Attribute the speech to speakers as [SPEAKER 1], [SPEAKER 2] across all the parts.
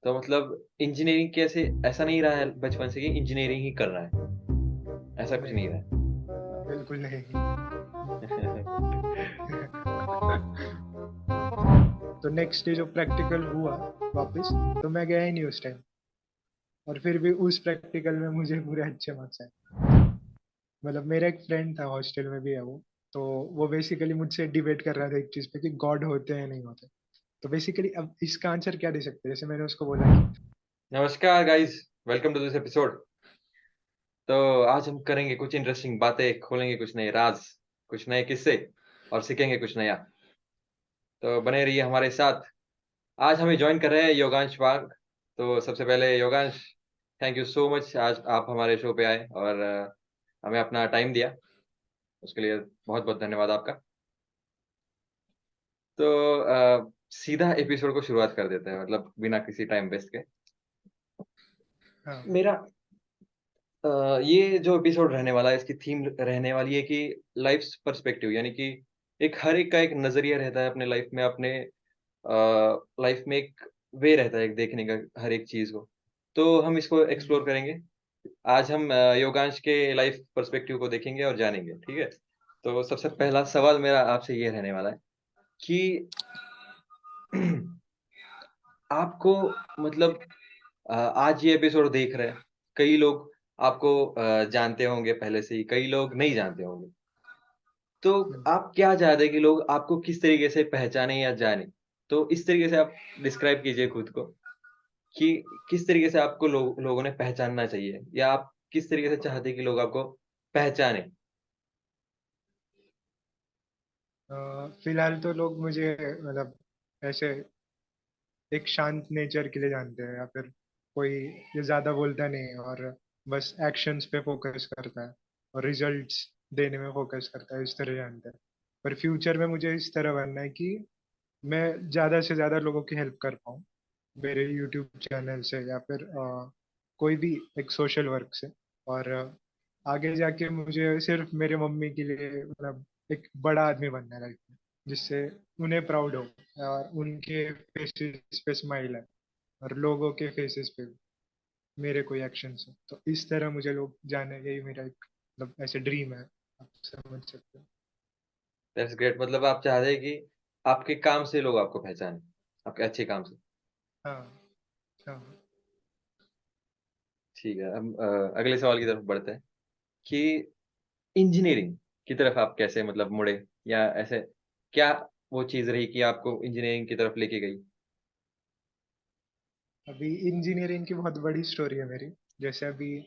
[SPEAKER 1] तो मतलब इंजीनियरिंग कैसे ऐसा नहीं रहा है बचपन से कि इंजीनियरिंग ही कर रहा है, ऐसा कुछ नहीं
[SPEAKER 2] नहीं,
[SPEAKER 1] रहा
[SPEAKER 2] बिल्कुल नहीं।
[SPEAKER 1] है।
[SPEAKER 2] तो नेक्स्ट डे जो प्रैक्टिकल हुआ वापस, तो मैं गया ही नहीं उस टाइम। और फिर भी उस प्रैक्टिकल में मुझे पूरे अच्छे मार्क्स आए। मतलब मेरा एक फ्रेंड था, हॉस्टल में भी है वो। तो वो बेसिकली मुझसे डिबेट कर रहा था एक चीज पे कि गॉड होते हैं नहीं होते। तो बेसिकली अब इसका आंसर क्या दे सकते हैं, जैसे मैंने उसको बोला कि
[SPEAKER 1] नमस्कार guys, welcome to this episode. तो आज हम करेंगे कुछ इंटरेस्टिंग बातें, खोलेंगे कुछ नए राज, कुछ नए किस्से और सीखेंगे कुछ नया। तो बने रहिए हमारे साथ। आज हमें ज्वाइन कर रहे हैं योगांश वाघ। तो सबसे पहले योगांश, थैंक यू सो मच, आज आप हमारे शो पे आए और हमें अपना टाइम दिया, उसके लिए बहुत बहुत धन्यवाद आपका। तो सीधा एपिसोड को शुरुआत कर देते हैं, मतलब बिना किसी टाइम वेस्ट के।
[SPEAKER 2] हाँ।
[SPEAKER 1] मेरा ये जो एपिसोड रहने वाला है, इसकी थीम रहने वाली है कि लाइफ पर्सपेक्टिव, यानी कि एक हर एक का एक नजरिया रहता है अपने लाइफ में, अपने लाइफ में एक वे रहता है एक देखने का हर एक चीज को। तो हम इसको एक्सप्लोर
[SPEAKER 2] हम्म।
[SPEAKER 1] करेंगे। आज हम योगांश के लाइफ पर्सपेक्टिव को देखेंगे और जानेंगे, ठीक है। तो सबसे पहला सवाल मेरा आपसे ये रहने वाला है कि आपको, मतलब आज ये एपिसोड देख रहे हैं कई लोग, आपको जानते होंगे पहले से ही, कई लोग नहीं जानते होंगे। तो
[SPEAKER 2] हम्म।
[SPEAKER 1] आप क्या चाहते हैं कि लोग आपको किस तरीके से पहचाने या जाने? तो इस तरीके से आप डिस्क्राइब कीजिए खुद को कि किस तरीके से आपको लोगों ने पहचानना चाहिए, या आप किस तरीके से चाहते हैं कि लोग आपको पहचाने?
[SPEAKER 2] फिलहाल तो लोग मुझे मतलब ऐसे एक शांत नेचर के लिए जानते हैं, या फिर कोई ये ज्यादा बोलता नहीं है और बस एक्शंस पे फोकस करता है और रिजल्ट्स देने में फोकस करता है, इस तरह जानते हैं। पर फ्यूचर में मुझे इस तरह बनना है कि मैं ज्यादा से ज्यादा लोगों की हेल्प कर पाऊँ, मेरे यूट्यूब चैनल से या फिर कोई भी एक सोशल वर्क से। और आगे जाके मुझे सिर्फ मेरे मम्मी के लिए मतलब एक बड़ा आदमी बनना है लाइफ में, जिससे उन्हें प्राउड हो और उनके फेसेस पे स्माइल है और लोगों के फेसेस पे भी मेरे कोई एक्शन से। तो इस तरह मुझे लोग जाने, यही मेरा एक मतलब ऐसे ड्रीम है, आप समझ सकते हो।
[SPEAKER 1] दैट्स ग्रेट, मतलब आप चाहते हैं कि आपके काम से लोग आपको पहचाने, आपके अच्छे काम से।
[SPEAKER 2] हाँ। हाँ।
[SPEAKER 1] ठीक है, हम अगले सवाल की तरफ बढ़ते हैं कि इंजीनियरिंग की तरफ आप कैसे, मतलब मुड़े, या ऐसे क्या वो चीज़ रही कि आपको इंजीनियरिंग की तरफ लेके गई?
[SPEAKER 2] अभी इंजीनियरिंग की बहुत बड़ी स्टोरी है मेरी। जैसे अभी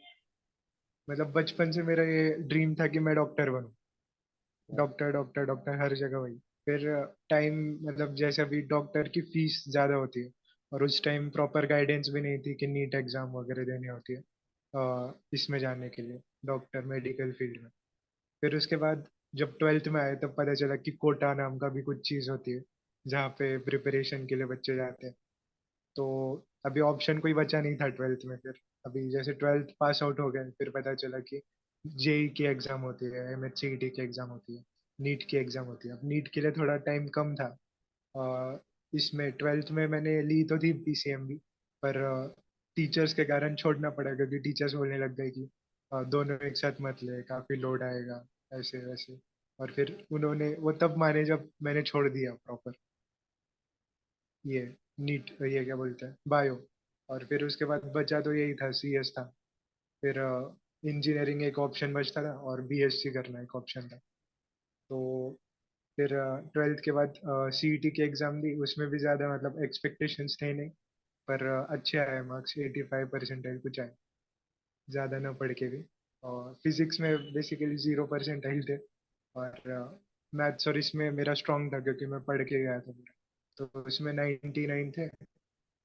[SPEAKER 2] मतलब बचपन से मेरा ये ड्रीम था कि मैं डॉक्टर बनूं। डॉक्टर डॉक्टर डॉक्टर हर जगह वही। फिर टाइम मतलब जैसे अभी डॉक्टर की फीस ज्यादा होती है, और उस टाइम प्रॉपर गाइडेंस भी नहीं थी कि नीट एग्जाम वगैरह देनी होती है इसमें जाने के लिए, डॉक्टर मेडिकल फील्ड में। फिर उसके बाद जब ट्वेल्थ में आए तब पता चला कि कोटा नाम का भी कुछ चीज़ होती है, जहाँ पे प्रिपरेशन के लिए बच्चे जाते हैं। तो अभी ऑप्शन कोई बचा नहीं था ट्वेल्थ में। फिर अभी जैसे ट्वेल्थ पास आउट हो गए, फिर पता चला कि जेई की एग्जाम होती है, एमएचसीईटी की एग्जाम होती है, नीट की एग्जाम होती है। अब नीट के लिए थोड़ा टाइम कम था। इसमें ट्वेल्थ में मैंने ली तो थी पीसीएम भी, पर टीचर्स के कारण छोड़ना पड़ा, क्योंकि टीचर्स बोलने लग गए कि दोनों एक साथ मत ले, काफी लोड आएगा, ऐसे वैसे। और फिर उन्होंने वो तब माने जब मैंने छोड़ दिया प्रॉपर ये नीट, ये क्या बोलते हैं, बायो। और फिर उसके बाद बचा तो यही था, सीएस था। फिर इंजीनियरिंग एक ऑप्शन बचता था और बीएससी करना एक ऑप्शन था। तो फिर ट्वेल्थ के बाद सीईटी की एग्जाम दी, उसमें भी ज़्यादा मतलब एक्सपेक्टेशंस थे नहीं। पर अच्छे आए मार्क्स, 85% कुछ आए, ज़्यादा ना पढ़ के भी। और फिजिक्स में बेसिकली 0% थे। और मैथ्स और इसमें मेरा स्ट्रांग था, क्योंकि मैं पढ़ के गया था पूरा। तो उसमें 99 थे,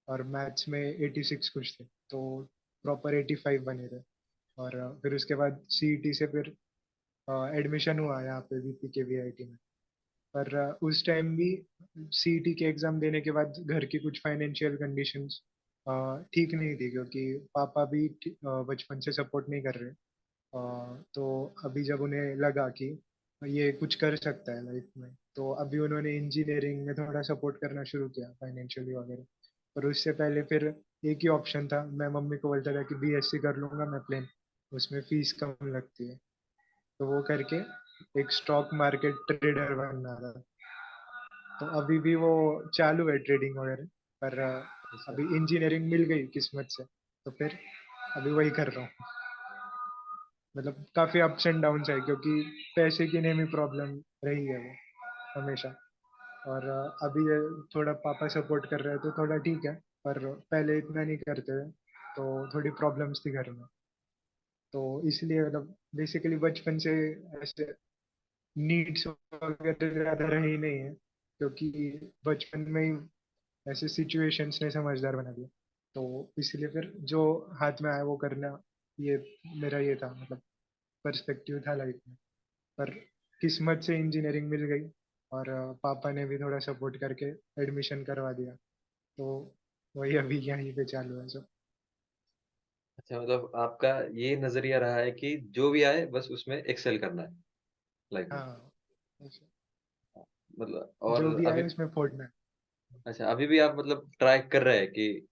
[SPEAKER 2] और मैथ्स में 86 कुछ थे। तो प्रॉपर 85 बने थे। और फिर उसके बाद सीईटी से फिर एडमिशन हुआ यहाँ पे वीपी के वीआईटी में। पर उस टाइम भी सीईटी के एग्जाम देने के बाद घर की कुछ फाइनेंशियल कंडीशंस ठीक नहीं थी, क्योंकि पापा भी बचपन से सपोर्ट नहीं कर रहे। तो अभी जब उन्हें लगा कि ये कुछ कर सकता है लाइफ में, तो अभी उन्होंने इंजीनियरिंग में थोड़ा सपोर्ट करना शुरू किया फाइनेंशियली वगैरह। पर उससे पहले फिर एक ही ऑप्शन था, मैं मम्मी को बोलता था कि बीएससी कर लूंगा मैं प्लेन, उसमें फीस कम लगती है, तो वो करके एक स्टॉक मार्केट ट्रेडर बनना था। तो अभी भी वो चालू है ट्रेडिंग वगैरह, पर
[SPEAKER 1] अच्छा।
[SPEAKER 2] अभी इंजीनियरिंग मिल गई किस्मत से, तो फिर अभी वही कर रहा हूँ। मतलब काफी अप्स एंड डाउन्स है, क्योंकि पैसे की नेमी प्रॉब्लम रही है वो हमेशा। और अभी ये थोड़ा पापा सपोर्ट कर रहे हैं तो थोड़ा ठीक है, पर पहले इतना नहीं करते थे, तो थोड़ी प्रॉब्लम्स थी घर में। तो इसलिए मतलब बेसिकली बचपन से ऐसे नीड्स वगैरह ज्यादा रही नहीं है, क्योंकि बचपन में ही ऐसे सिचुएशंस ने समझदार बना दिया। तो इसलिए फिर जो हाथ में आया वो करना, ये मेरा ये था, मतलब पर्सपेक्टिव था लाइफ में। पर किस्मत से इंजीनियरिंग मिल गई, और पापा ने भी थोड़ा सपोर्ट करके एडमिशन करवा दिया, तो वही अभी यहीं पे चालू है सब।
[SPEAKER 1] अच्छा, मतलब आपका ये नजरिया रहा है कि जो भी आए बस उसमें एक्सेल करना है लाइफ में।
[SPEAKER 2] हाँ, ऐसे
[SPEAKER 1] मतलब और
[SPEAKER 2] जो भी आए
[SPEAKER 1] अभी,
[SPEAKER 2] उसमें फोड़ना है।
[SPEAKER 1] अच्छा अभी भी आप मतलब ट्राई कर रहे हैं कि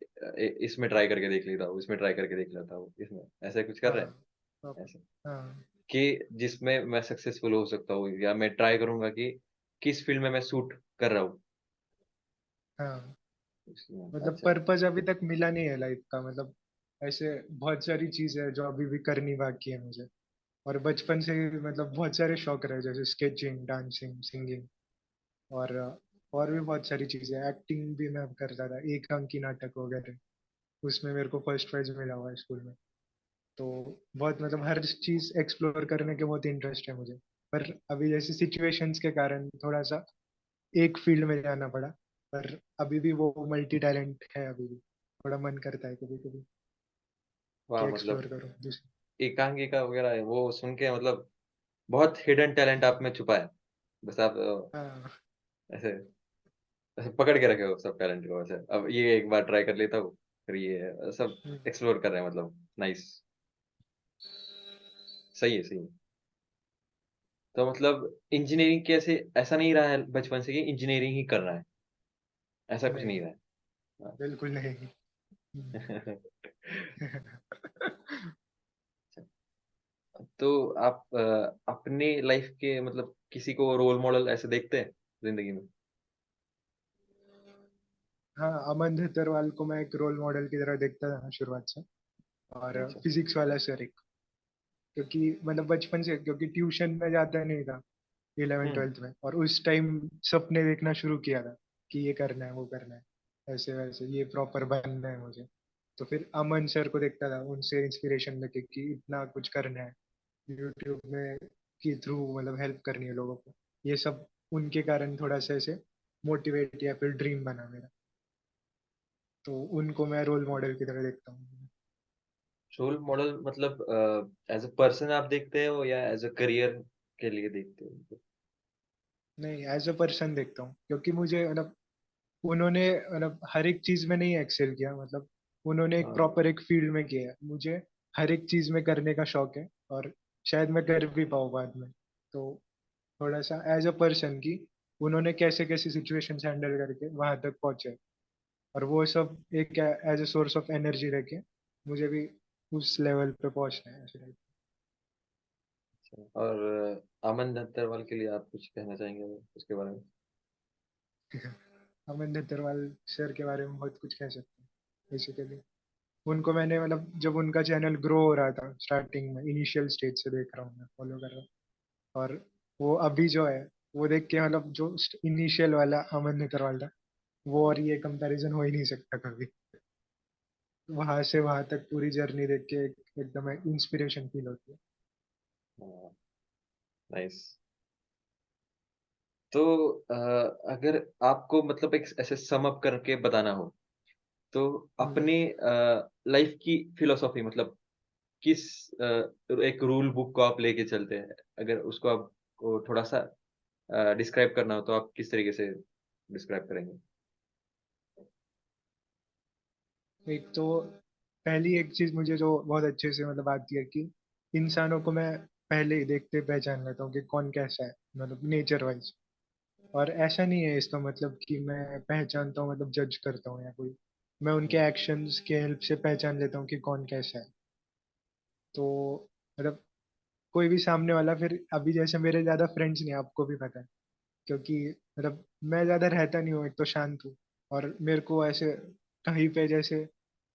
[SPEAKER 1] इसमें ट्राई करके देख लेता हूँ, इसमें ट्राई करके देख लेता हूँ, इसमें ऐसा कुछ कर रहे
[SPEAKER 2] हाँ,
[SPEAKER 1] हैं ऐसे
[SPEAKER 2] हाँ,
[SPEAKER 1] कि जिसमें मैं सक्सेसफुल हो सकता हूँ, या मैं ट्राई करूंगा कि किस फील्ड में मैं सूट कर रहा हूँ
[SPEAKER 2] हाँ।
[SPEAKER 1] इसमें।
[SPEAKER 2] मतलब
[SPEAKER 1] अच्छा।
[SPEAKER 2] पर्पस अभी तक मिला नहीं है लाइफ का, मतलब ऐसे बहुत सारी चीजें हैं जो अभी भी करनी बाकी है मुझे। और बचपन से ही मतलब बहुत सारे शौक रहे, जैसे स्केचिंग, डांसिंग, सिंगिंग, और और भी बहुत सारी चीजें। एक्टिंग भी मैं करता था, एक अंकी नाटक वगैरह, उसमें मेरे को फर्स्ट प्राइज मिला हुआ है स्कूल में। तो बहुत मतलब हर चीज एक्सप्लोर करने के बहुत इंटरेस्ट है मुझे। पर अभी जैसे सिचुएशंस के कारण थोड़ा सा एक फील्ड में जाना पड़ा। पर अभी भी वो मल्टी टैलेंट है, अभी भी थोड़ा मन करता है कभी कभी कि
[SPEAKER 1] वाह,
[SPEAKER 2] एक्सप्लोर
[SPEAKER 1] मतलब
[SPEAKER 2] करूँ दूसरी।
[SPEAKER 1] एकांकिका वगैरह है वो सुन के मतलब बहुत हिडन टैलेंट आप में छुपा है। बस आप
[SPEAKER 2] हाँ।
[SPEAKER 1] ऐसे ऐसे पकड़ के रखे हो सब टैलेंट को। ऐसे अब ये एक बार ट्राई कर लेता हूँ, फिर ये सब
[SPEAKER 2] हम्म।
[SPEAKER 1] एक्सप्लोर कर रहे हैं, मतलब नाइस। सही है, सही है। तो मतलब इंजीनियरिंग कैसे, ऐसा नहीं रहा है बचपन से कि इंजीनियरिंग ही करना है, ऐसा कुछ नहीं
[SPEAKER 2] नहीं,
[SPEAKER 1] रहा
[SPEAKER 2] बिल्कुल नहीं। हम्म।
[SPEAKER 1] है। तो आप अपने लाइफ के मतलब किसी को रोल मॉडल ऐसे देखते हैं जिंदगी में?
[SPEAKER 2] हाँ, अमन दत्तरवाल को मैं एक रोल मॉडल की तरह देखता था शुरुआत से। और
[SPEAKER 1] अच्छा।
[SPEAKER 2] फिजिक्स वाला सर एक, क्योंकि मतलब बचपन से, क्योंकि ट्यूशन में जाता नहीं था 11
[SPEAKER 1] हम्म।
[SPEAKER 2] 12th में, और उस टाइम सपने देखना शुरू किया था कि ये करना है वो करना है, ऐसे वैसे ये प्रॉपर बनना है मुझे। तो फिर अमन सर को देखता था, उनसे इंस्पिरेशन लेके कि इतना कुछ करना है यूट्यूब में के थ्रू, मतलब हेल्प करनी है लोगों को, ये सब उनके कारण थोड़ा सा ऐसे मोटिवेट या फिर ड्रीम बना मेरा। तो उनको मैं रोल मॉडल की तरह देखता हूँ।
[SPEAKER 1] रोल मॉडल मतलब एज अ पर्सन आप देखते हो या एज अ करियर के लिए देखते हो?
[SPEAKER 2] नहीं, एज अ पर्सन देखता हूँ, क्योंकि मुझे मतलब उन्होंने मतलब हर एक चीज में नहीं एक्सेल किया, मतलब उन्होंने एक
[SPEAKER 1] हाँ।
[SPEAKER 2] प्रॉपर एक फील्ड में किया है। मुझे हर एक चीज में करने का शौक है, और शायद मैं कर भी पाऊँ बाद में। तो थोड़ा सा एज अ पर्सन की उन्होंने कैसे कैसे सिचुएशंस हैंडल करके वहां तक पहुंचे, और वो सब एक as a source of energy रखे, मुझे भी उस लेवल पे पहुंचना है ऐसे टाइप।
[SPEAKER 1] अच्छा। और अमन दत्तरवाल के लिए आप कुछ कहना चाहेंगे उसके बारे में?
[SPEAKER 2] अमरिंदर दरवाल सर के बारे में बहुत कुछ कह सकते हैं बेसिकली। उनको मैंने मतलब जब उनका चैनल ग्रो हो रहा था स्टार्टिंग में, इनिशियल स्टेज से देख रहा हूँ, मैं फॉलो कर रहा हूँ। और वो अभी जो है, वो देख के मतलब जो इनिशियल वाला अमन अग्रवाल था, वो और ये कंपैरिजन हो ही नहीं सकता कभी। वहां से वहां तक पूरी जर्नी देख के एकदम इंस्पिरेशन फील होती है।
[SPEAKER 1] नाइस। तो अगर आपको मतलब एक ऐसे सम अप करके बताना हो, तो
[SPEAKER 2] हम्म।
[SPEAKER 1] अपने लाइफ की फिलोसॉफी मतलब किस एक रूल बुक को आप लेके चलते हैं, अगर उसको आपको थोड़ा सा डिस्क्राइब करना हो तो आप किस तरीके से डिस्क्राइब करेंगे?
[SPEAKER 2] एक तो पहली एक चीज मुझे जो बहुत अच्छे से मतलब आती है कि इंसानों को मैं पहले ही देखते पहचान लेता हूँ कि कौन कैसा है, मतलब नेचर वाइज। और ऐसा नहीं है इसका मतलब कि मैं पहचानता हूँ मतलब जज करता हूँ या कोई, मैं उनके एक्शंस के हेल्प से पहचान लेता हूँ कि कौन कैसा है। तो मतलब कोई भी सामने वाला, फिर अभी जैसे मेरे ज्यादा फ्रेंड्स नहीं, आपको भी पता है, क्योंकि मतलब मैं ज्यादा रहता नहीं हूँ, एक तो शांत हूँ, और मेरे को ऐसे कहीं पे जैसे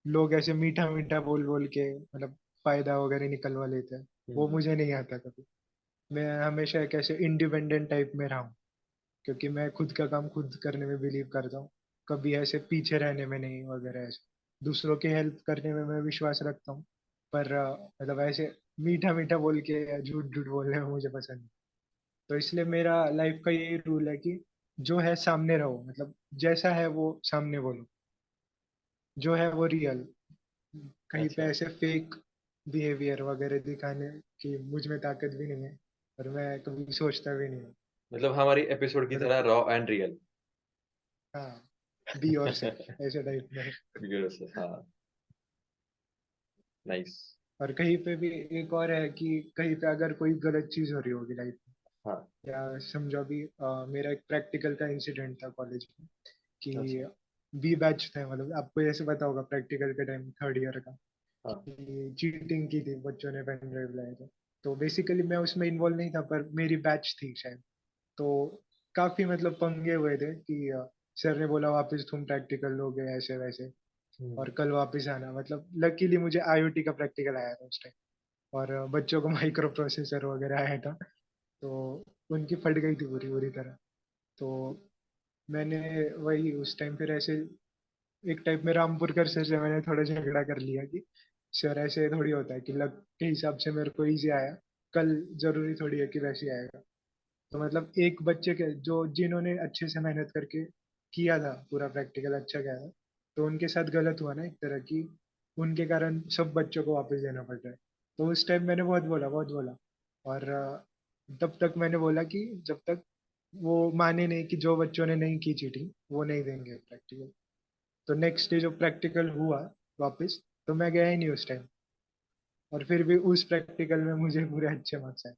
[SPEAKER 2] लोग ऐसे मीठा मीठा बोल बोल के मतलब फायदा वगैरह निकलवा लेते हैं, वो
[SPEAKER 1] हम्म।
[SPEAKER 2] मुझे नहीं आता कभी। मैं हमेशा एक ऐसे इंडिपेंडेंट टाइप में रहा हूँ, क्योंकि मैं खुद का काम खुद करने में बिलीव करता हूँ, कभी ऐसे पीछे रहने में नहीं वगैरह ऐसे। दूसरों की हेल्प करने में मैं विश्वास रखता हूँ, पर मतलब ऐसे मीठा मीठा बोल के या झूठ झूठ बोलने में मुझे पसंद नहीं। तो इसलिए मेरा लाइफ का यही रूल है कि जो है सामने रहो, मतलब जैसा है वो सामने बोलो, जो है वो रियल। कहीं पे
[SPEAKER 1] अच्छा,
[SPEAKER 2] ऐसे फेक बिहेवियर वगैरह दिखाने की मुझ में ताकत भी नहीं है, और मैं कभी सोचता भी नहीं हूँ।
[SPEAKER 1] मतलब हमारी एपिसोड की
[SPEAKER 2] मतलब
[SPEAKER 1] तरह रॉ एंड रियल।
[SPEAKER 2] हाँ, बी और से ऐसे टाइप में।
[SPEAKER 1] हाँ, नाइस।
[SPEAKER 2] और कहीं पे भी एक और है कि कहीं पे अगर कोई गलत चीज हो रही होगी लाइफ में,
[SPEAKER 1] हाँ।
[SPEAKER 2] या समझो अभी मेरा एक प्रैक्टिकल का इंसिडेंट था कॉलेज में, कि
[SPEAKER 1] अच्छा।
[SPEAKER 2] बी बैच थे, मतलब आपको ऐसे पता होगा प्रैक्टिकल के टाइम थर्ड ईयर का,
[SPEAKER 1] हाँ।
[SPEAKER 2] कि चीटिंग की थी बच्चों ने, पेन ड्राइव लाए थे। तो बेसिकली मैं उसमें इन्वॉल्व नहीं था, पर मेरी बैच थी शायद। तो काफी मतलब पंगे हुए थे कि सर ने बोला वापस तुम प्रैक्टिकल लोगे ऐसे वैसे, और
[SPEAKER 1] हम्म।
[SPEAKER 2] कल वापस आना। मतलब लकीली मुझे आईओटी का प्रैक्टिकल आया था उस टाइम, और बच्चों को माइक्रो प्रोसेसर वगैरह आया था, तो उनकी फट गई थी पूरी पूरी तरह। तो मैंने वही उस टाइम फिर ऐसे एक टाइप में रामपुरकर सर से मैंने थोड़ा झगड़ा कर लिया कि सर ऐसे थोड़ी होता है कि लक के हिसाब से मेरे को इजी आया, कल जरूरी थोड़ी है कि वैसे ही आएगा। तो मतलब एक बच्चे के जो जिन्होंने अच्छे से मेहनत करके किया था, पूरा प्रैक्टिकल अच्छा गया था, तो उनके साथ गलत हुआ ना एक तरह की, उनके कारण सब बच्चों को वापस देना पड़ रहा है। तो उस टाइम मैंने बहुत बोला, बहुत बोला। और तब तक मैंने बोला कि जब तक वो माने नहीं कि जो बच्चों ने नहीं की चीटिंग वो नहीं देंगे प्रैक्टिकल। तो नेक्स्ट डे जो प्रैक्टिकल हुआ वापस, तो मैं गया ही नहीं उस टाइम, और फिर भी उस प्रैक्टिकल में मुझे पूरे अच्छे मार्क्स आए,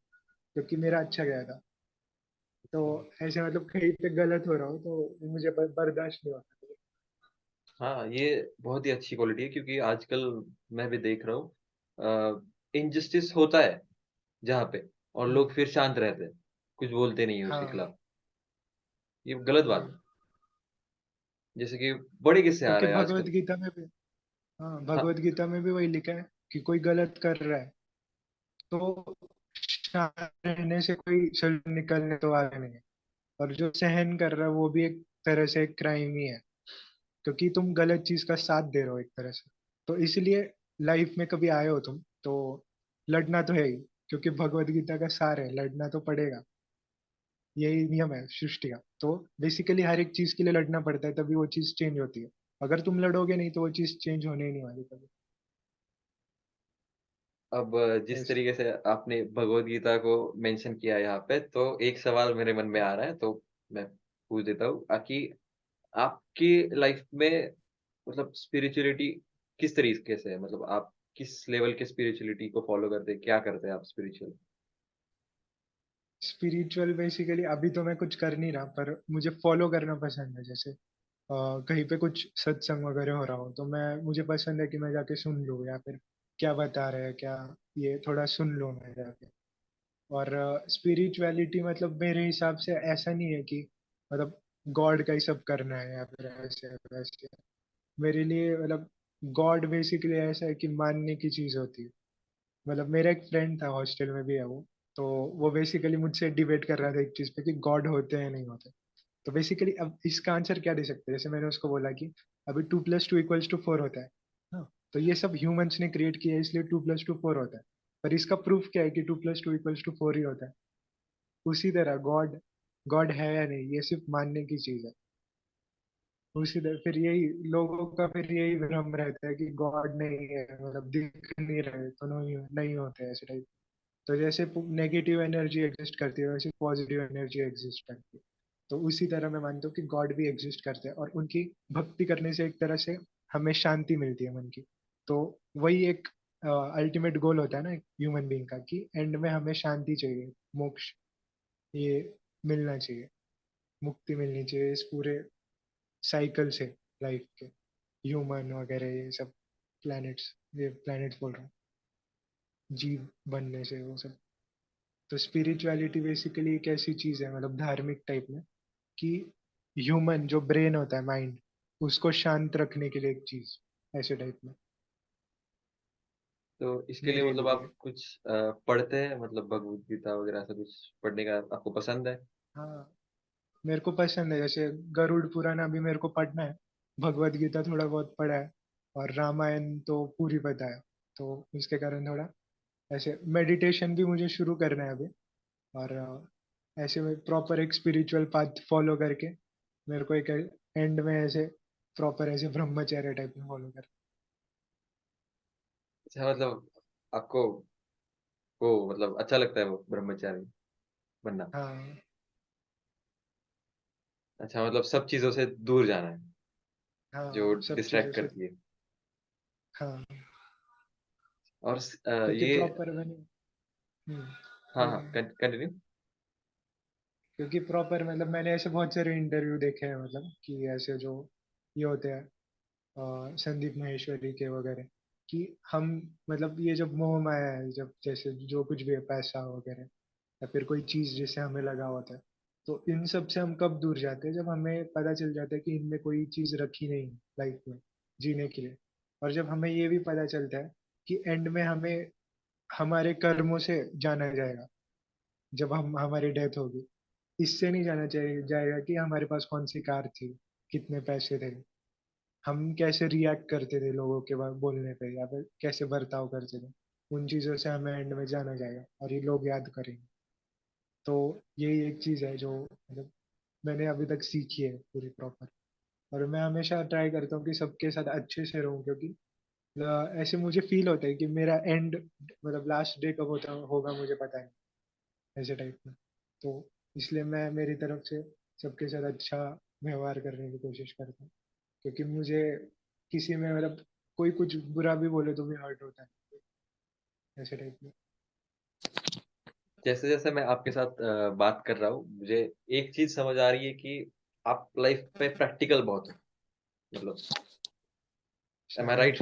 [SPEAKER 2] क्योंकि मेरा अच्छा गया था। तो ऐसे मतलब कहीं पे गलत हो रहा हो तो मुझे बर्दाश्त नहीं होता।
[SPEAKER 1] हाँ, ये बहुत ही अच्छी क्वालिटी है, क्योंकि आजकल मैं भी देख रहा हूँ इनजस्टिस होता है जहाँ पे, और लोग
[SPEAKER 2] हम्म,
[SPEAKER 1] फिर शांत रहते हैं, कुछ बोलते नहीं है उसके
[SPEAKER 2] हाँ
[SPEAKER 1] खिलाफ। ये गलत बात
[SPEAKER 2] वही।
[SPEAKER 1] है। जैसे कि बड़े किस्से आ
[SPEAKER 2] क्योंकि
[SPEAKER 1] रहे हैं
[SPEAKER 2] भगवत
[SPEAKER 1] आजकल।
[SPEAKER 2] गीता में भी, हाँ
[SPEAKER 1] हाँ।
[SPEAKER 2] भगवत गीता में भी वही लिखा है कि कोई गलत कर रहा है तो शांत रहने से कोई सलूशन निकलने तो आगे नहीं है। और जो सहन कर रहा है वो भी एक तरह से एक क्राइम ही है, क्योंकि तुम गलत चीज का साथ दे रहे हो एक तरह से। तो इसलिए लाइफ में कभी आए हो तुम तो लड़ना तो है ही, क्योंकि भगवत गीता का सार है, लड़ना तो पड़ेगा, यही नियम है सृष्टि का। तो बेसिकली हर एक चीज के लिए लड़ना पड़ता है, तभी वो चीज चेंज होती है। अगर तुम लड़ोगे नहीं तो वो चीज चेंज होने ही नहीं वाली कभी।
[SPEAKER 1] अब जिस
[SPEAKER 2] ऐसे।
[SPEAKER 1] तरीके से आपने भगवत गीता को मेंशन किया यहाँ पे, तो एक सवाल मेरे मन में आ रहा है, तो मैं पूछ देता हूँ कि आपकी लाइफ में मतलब स्पिरिचुअलिटी किस तरीके से है? मतलब आप किस लेवल के स्पिरिचुअलिटी को फॉलो करते हैं? क्या करते हैं आप स्पिरिचुअल?
[SPEAKER 2] स्पिरिचुअल बेसिकली अभी तो मैं कुछ कर नहीं रहा, पर मुझे फॉलो करना पसंद है। जैसे कहीं पे कुछ सत्संग वगैरह हो रहा हो तो मैं, मुझे पसंद है कि मैं जाके सुन लूँ, या फिर क्या बता रहे हैं क्या, ये थोड़ा सुन लूँ मैं जाके। और स्पिरिचुअलिटी मतलब मेरे हिसाब से ऐसा नहीं है कि मतलब गॉड का ही सब करना है या फिर ऐसे वैसे। मेरे लिए मतलब गॉड बेसिकली ऐसा है कि मानने की चीज होती है। मतलब मेरा एक फ्रेंड था, हॉस्टल में भी है वो, तो वो बेसिकली मुझसे डिबेट कर रहा था एक चीज पे कि गॉड होते हैं नहीं होते। तो बेसिकली अब इसका आंसर क्या दे सकते हैं, जैसे मैंने उसको बोला कि अभी 2+2=4 होता है। हाँ, तो ये सब ह्यूमंस ने क्रिएट किया है, इसलिए 2+2=4 होता है। पर इसका प्रूफ क्या है कि 2+2=4 ही होता है? उसी तरह गॉड, गॉड है या नहीं ये सिर्फ मानने की चीज है। उसी तरह फिर यही लोगों का फिर यही भ्रम रहता है कि गॉड नहीं है, मतलब दिख नहीं रहे तो नहीं नहीं होते ऐसे टाइप। तो जैसे नेगेटिव एनर्जी एग्जिस्ट करती है, वैसे पॉजिटिव एनर्जी एग्जिस्ट करती है। तो उसी तरह मैं मानता हूँ कि गॉड भी एग्जिस्ट करते हैं, और उनकी भक्ति करने से एक तरह से हमें शांति मिलती है मन की। तो वही एक अल्टीमेट गोल होता है ना ह्यूमन बीइंग का, कि एंड में हमें शांति चाहिए, मोक्ष, ये मिलना चाहिए, मुक्ति मिलनी चाहिए इस पूरे साइकिल से, लाइफ के। ह्यूमन वगैरह ये सब प्लैनेट्स, ये प्लैनेट्स बोल रहा हूँ, जीव बनने से वो सब। तो स्पिरिचुअलिटी बेसिकली एक ऐसी चीज है, मतलब धार्मिक टाइप में, कि ह्यूमन जो ब्रेन होता है, माइंड, उसको शांत रखने के लिए एक चीज, ऐसे टाइप में,
[SPEAKER 1] तो इसके लिए
[SPEAKER 2] मेरे
[SPEAKER 1] मतलब आप
[SPEAKER 2] लिए।
[SPEAKER 1] कुछ पढ़ते हैं, मतलब भगवत गीता वगैरह ऐसा कुछ पढ़ने का आपको पसंद है?
[SPEAKER 2] हाँ, मेरे को पसंद है, जैसे गरुड़ पुराण अभी मेरे को पढ़ना है, भगवत गीता थोड़ा बहुत पढ़ा है, और रामायण तो पूरी पता है। तो उसके कारण थोड़ा ऐसे मेडिटेशन भी मुझे शुरू करना है अभी, और ऐसे में प्रॉपर एक स्पिरिचुअल पाथ फॉलो करके मेरे को एक एंड में ऐसे प्रॉपर ऐसे ब्रह्मचर्य टाइप में फॉलो कर।
[SPEAKER 1] अच्छा, मतलब आपको वो मतलब अच्छा लगता है वो ब्रह्मचारी बनना?
[SPEAKER 2] हाँ
[SPEAKER 1] अच्छा, मतलब सब चीजों से दूर जाना है जो
[SPEAKER 2] हाँ, सब चीज़ों
[SPEAKER 1] डिस्ट्रैक्ट
[SPEAKER 2] से।
[SPEAKER 1] करती है।
[SPEAKER 2] हाँ,
[SPEAKER 1] और
[SPEAKER 2] क्योंकि
[SPEAKER 1] ये,
[SPEAKER 2] प्रॉपर मैंने,
[SPEAKER 1] हाँ हाँ,
[SPEAKER 2] बोलिए।
[SPEAKER 1] कंटिन्यू।
[SPEAKER 2] क्योंकि प्रॉपर मतलब मैंने ऐसे बहुत सारे इंटरव्यू देखे हैं, मतलब कि ऐसे जो ये होते हैं, संदीप माहेश्वरी के वगैरह, कि हम, मतलब ये जब मोह माया है, जब जैसे जो कुछ भी है, पैसा वगैरह या फिर कोई चीज जिससे हमें लगा होता है, तो इन सब से हम कब दूर जाते हैं, जब हमें पता चल जाता है कि इनमें कोई चीज रखी नहीं लाइफ में जीने के लिए। और जब हमें ये भी पता चलता है कि एंड में हमें हमारे कर्मों से जाना जाएगा, जब हम हमारी डेथ होगी, इससे नहीं जाना चाहिए जाएगा कि हमारे पास कौन सी कार थी, कितने पैसे थे, हम कैसे रिएक्ट करते थे लोगों के बोलने पे, या फिर कैसे बर्ताव करते थे। उन चीजों से हमें एंड में जाना जाएगा और ये लोग याद करेंगे। तो यही एक चीज है जो मतलब मैंने अभी तक सीखी है पूरी प्रॉपर। और मैं हमेशा ट्राई करता हूँ कि सबके साथ अच्छे से रहूं, क्योंकि ऐसे मुझे फील होता है कि मेरा एंड, मतलब लास्ट डे कब होता होगा मुझे पता नहीं, ऐसे टाइप में। तो इसलिए मैं मेरी तरफ से सबके साथ अच्छा व्यवहार करने की कोशिश करता हूँ, क्योंकि मुझे किसी में, मतलब कोई कुछ बुरा भी बोले तो भी हर्ट होता है, ऐसे टाइप में।
[SPEAKER 1] जैसे जैसे मैं आपके साथ बात कर रहा हूँ, मुझे एक चीज समझ आ रही है कि आप लाइफ पे प्रैक्टिकल बहुत हो, मतलब, एम आई
[SPEAKER 2] शायद।
[SPEAKER 1] राइट?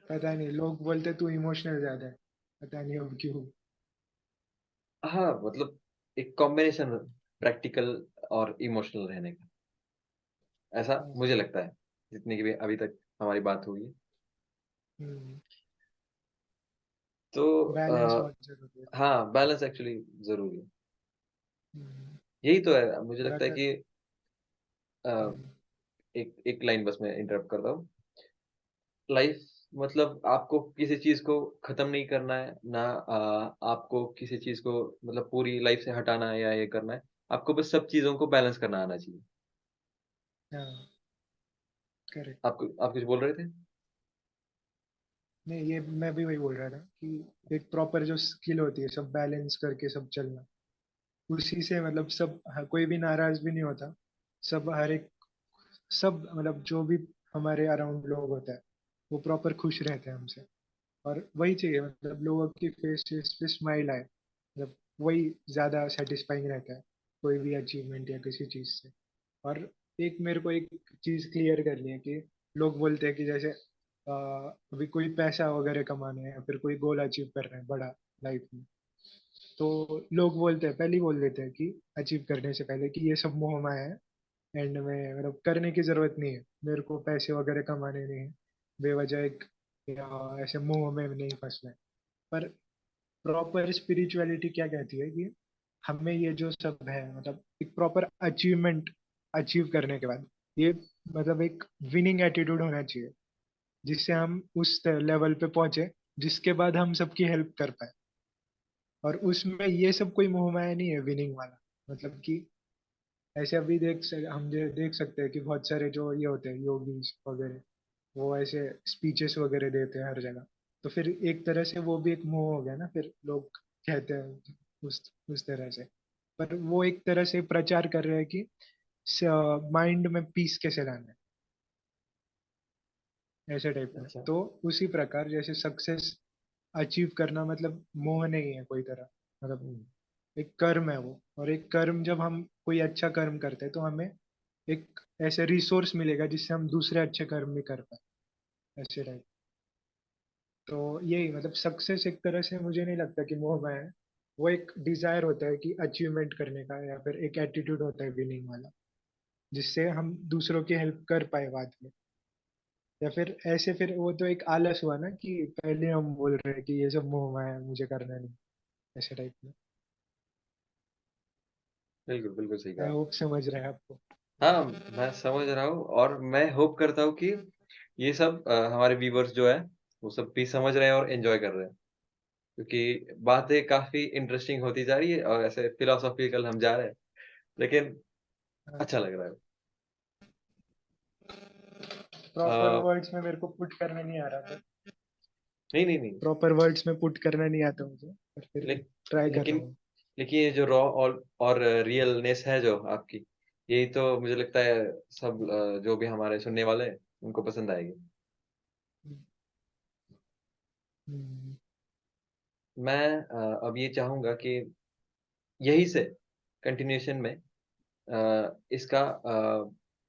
[SPEAKER 2] पता नहीं, लोग बोलते तू इमोशनल ज्यादा है, पता नहीं अब क्यों।
[SPEAKER 1] हाँ, मतलब एक कॉम्बिनेशन प्रैक्टिकल और इमोशनल रहने का, ऐसा मुझे लगता है, जितनी की भी अभी तक हमारी बात हुई है। तो
[SPEAKER 2] बैलेंस बहुत जरूरी है।
[SPEAKER 1] हाँ, बैलेंस एक्चुअली जरूरी है।
[SPEAKER 2] हम्म,
[SPEAKER 1] यही तो है, मुझे
[SPEAKER 2] और
[SPEAKER 1] लगता है
[SPEAKER 2] अगर,
[SPEAKER 1] कि अ,
[SPEAKER 2] हम्म,
[SPEAKER 1] एक एक लाइन बस मैं इंटरप्ट करता हूँ। लाइफ मतलब आपको किसी चीज को खत्म नहीं करना है ना, आपको किसी चीज को मतलब पूरी लाइफ से हटाना है या ये करना है। आपको बस सब चीजों को बैलेंस करना आना चाहिए।
[SPEAKER 2] हाँ, करेक्ट।
[SPEAKER 1] आप कुछ बोल रहे थे?
[SPEAKER 2] नहीं, ये मैं भी वही बोल रहा था कि एक प्रॉपर जो स्किल होती है, सब बैलेंस करके सब चलना, उसी से मतलब सब, कोई भी नाराज भी नहीं होता। सब हर एक, सब मतलब जो भी हमारे अराउंड लोग होता है, वो प्रॉपर खुश रहते हैं हमसे। और वही चाहिए, मतलब लोगों की फेसेस पे स्माइल आए, मतलब वही ज्यादा सेटिस्फाइंग रहता है, कोई भी अचीवमेंट या किसी चीज से। और एक मेरे को एक चीज क्लियर करनी है कि लोग बोलते हैं कि जैसे अभी कोई पैसा वगैरह कमाना है या फिर कोई गोल अचीव करना है बड़ा लाइफ में, तो लोग बोलते हैं, पहले ही बोल देते हैं कि अचीव करने से पहले कि ये सब मोह माया है, एंड में मतलब करने की जरूरत नहीं है, मेरे को पैसे वगैरह कमाने नहीं है, बेवजह एक या ऐसे मोह में नहीं फंसना है। पर प्रॉपर स्पिरिचुअलिटी क्या कहती है कि हमें ये जो सब है, मतलब एक प्रॉपर अचीवमेंट अचीव करने के बाद, ये मतलब एक विनिंग एटीट्यूड होना चाहिए, जिससे हम उस लेवल पे पहुंचे जिसके बाद हम सबकी हेल्प कर पाए। और उसमें ये सब कोई मोह माया नहीं है विनिंग वाला, मतलब कि ऐसे अभी हम देख सकते हैं कि बहुत सारे जो ये होते हैं योगी वगैरह, वो ऐसे स्पीचेस वगैरह देते हैं हर जगह। तो फिर एक तरह से वो भी एक मोह हो गया ना, फिर लोग कहते हैं उस तरह से। पर वो एक तरह से प्रचार कर रहे हैं कि माइंड में पीस कैसे लाना है, ऐसे टाइप में।
[SPEAKER 1] अच्छा।
[SPEAKER 2] तो उसी प्रकार जैसे सक्सेस अचीव करना मतलब मोह नहीं है कोई तरह, मतलब
[SPEAKER 1] हम्म,
[SPEAKER 2] एक कर्म है वो। और एक कर्म, जब हम कोई अच्छा कर्म करते हैं तो हमें एक ऐसे रिसोर्स मिलेगा जिससे हम दूसरे अच्छे कर्म भी कर पाए, ऐसे टाइप। तो यही मतलब सक्सेस एक तरह से मुझे नहीं लगता कि मोह माया है। वो एक डिजायर होता है कि अचीवमेंट करने का, या फिर एक एटीट्यूड होता है विनिंग वाला, जिससे हम दूसरों की हेल्प कर पाए बाद में। या फिर ऐसे, फिर वो तो एक आलस हुआ ना कि पहले हम बोल रहे हैं कि ये सब मोह माया है, मुझे करना नहीं, ऐसे टाइप में।
[SPEAKER 1] बिल्कुल बिल्कुल सही
[SPEAKER 2] आई
[SPEAKER 1] कहा।
[SPEAKER 2] होप समझ रहे हैं आपको।
[SPEAKER 1] हाँ, मैं समझ रहा हूँ और मैं होप करता हूँ कि ये सब हमारे व्यूवर्स जो है वो सब भी समझ रहे हैं और एंजॉय कर रहे हैं, क्योंकि बातें काफी इंटरेस्टिंग होती जा रही है और ऐसे फिलोसॉफिकल हम जा रहे हैं, लेकिन अच्छा लग रहा है।
[SPEAKER 2] प्रॉपर
[SPEAKER 1] अ,
[SPEAKER 2] वर्ड्स में मेरे को पुट करना नहीं आ रहा था।
[SPEAKER 1] नहीं नहीं नहीं,
[SPEAKER 2] प्रॉपर वर्ड्स में पुट करना नहीं आता मुझे, पर फिर
[SPEAKER 1] ले,
[SPEAKER 2] भी ट्राई कर रहा
[SPEAKER 1] लेकिन
[SPEAKER 2] हूँ।
[SPEAKER 1] लेकिन ये जो रॉ और रियलनेस है जो आपकी, यही तो मुझे लगता है सब जो भी हमारे सुनने वाले हैं उनको पसंद आएगी।
[SPEAKER 2] हम्म,
[SPEAKER 1] मैं अब ये चाहूंगा कि यही से कंटिन्यूशन में इसका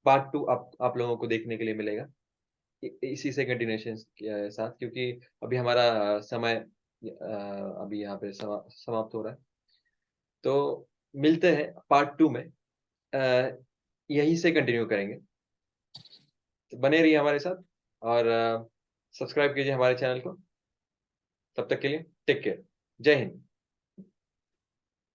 [SPEAKER 1] पार्ट टू आप लोगों को देखने के लिए मिलेगा, इसी से कंटिन्यूशन के साथ, क्योंकि अभी हमारा समय अभी यहाँ पे समाप्त हो रहा है। तो मिलते हैं पार्ट टू में, अ, यहीं से कंटिन्यू करेंगे। तो बने रहिए हमारे साथ और सब्सक्राइब कीजिए हमारे चैनल को। तब तक के लिए टेक केयर। जय हिंद।